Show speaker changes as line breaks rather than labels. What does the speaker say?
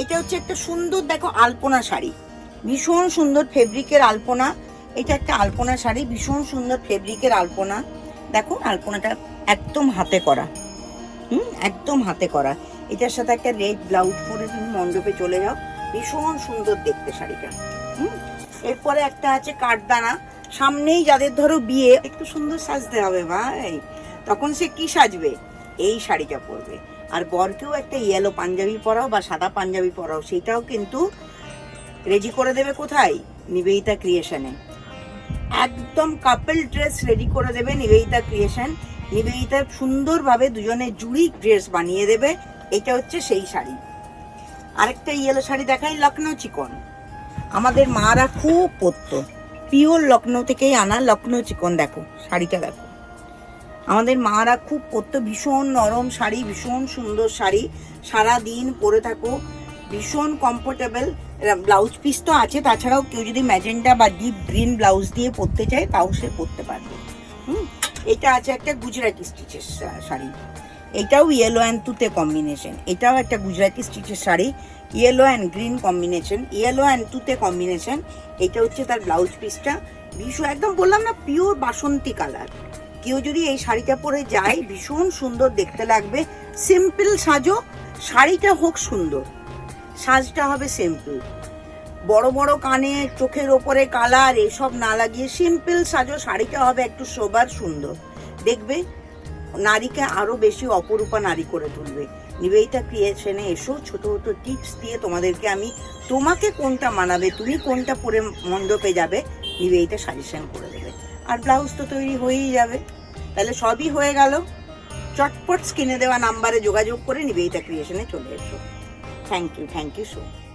এটা হচ্ছে একটা সুন্দর দেখো আলপনা শাড়ি, ভীষণ সুন্দর ফেব্রিকের আলপনা। এটা একটা আলপনা শাড়ি, ভীষণ সুন্দর ফেব্রিকের আলপনা। দেখো আলপনাটা একদম হাতে করা, একদম হাতে করা। এটার সাথে একটা রেড ব্লাউজ পরে তুমি মণ্ডপে চলে যাও, ভীষণ সুন্দর দেখতে শাড়িটা। এরপরে একটা আছে কাঠদানা। সামনেই যাদের ধরো বিয়ে, একটু সুন্দর সাজতে হবে ভাই, তখন সে কি সাজবে? এই শাড়িটা পরবে। আর বরকেও একটা ইয়েলো পাঞ্জাবি পরাও বা সাদা পাঞ্জাবি পরাও, সেটাও কিন্তু রেডি করে দেবে কোথায়? নিবেদিতা ক্রিয়েশনে। একদম কাপল ড্রেস রেডি করে দেবে নিবেদিতা ক্রিয়েশন। নিবেদিতা সুন্দরভাবে দুজনে জুড়ি ড্রেস বানিয়ে দেবে। এটা হচ্ছে সেই শাড়ি। আরেকটা ইয়েলো শাড়ি দেখাই, লখনৌ চিকন। আমাদের মারা খুব পরতো, পিওর লখনৌ থেকেই আনা লখনৌ চিকন। দেখো শাড়িটা দেখো, আমাদের মারা খুব পরতো, ভীষণ নরম শাড়ি, ভীষণ সুন্দর শাড়ি, সারা দিন পরে থাকো, ভীষণ কমফোর্টেবল। ব্লাউজ পিস তো আছে, তাছাড়াও কেউ যদি ম্যাজেন্টা বা ডিপ গ্রিন ব্লাউজ দিয়ে পরতে চায় তাও সে পরতে পারবে। এটা আছে একটা গুজরাটি স্টিচের শাড়ি, এটাও ইয়েলো অ্যান্ড তুতে কম্বিনেশন। এটাও একটা গুজরাটি স্টিচের sari, yellow and green combination, yellow and তুতে কম্বিনেশন। এটা হচ্ছে তার ব্লাউজ পিসটা, ভীষণ একদম বললাম না পিওর বাসন্তী কালার। কেউ যদি এই শাড়িটা পরে যায় ভীষণ সুন্দর দেখতে লাগবে। সিম্পল সাজো, শাড়িটা হোক সুন্দর, সাজটা হবে সিম্পল। বড় বড় কানে, চোখের ওপরে কালার এসব না লাগিয়ে সিম্পল সাজো, শাড়িটা হবে একটু সোবার সুন্দর দেখবে, নারীকে আরো বেশি অপরূপা নারী করে তুলবে। নিবেদিতা ক্রিয়েশনে এসো, ছোট ছোট টিপস দিয়ে তোমাদেরকে আমি, তোমাকে কোনটা মানাবে, তুমি কোনটা পরে মণ্ডপে যাবে, নিবেদিতা সাজেশন করে দেবে। আর ব্লাউজ তো তৈরি হয়েই যাবে। তাহলে সবই হয়ে গেল। চটপট স্ক্রিনে দেওয়া নাম্বারে যোগাযোগ করে নিবেদিতা ক্রিয়েশনে চলে এসো। Thank you so much.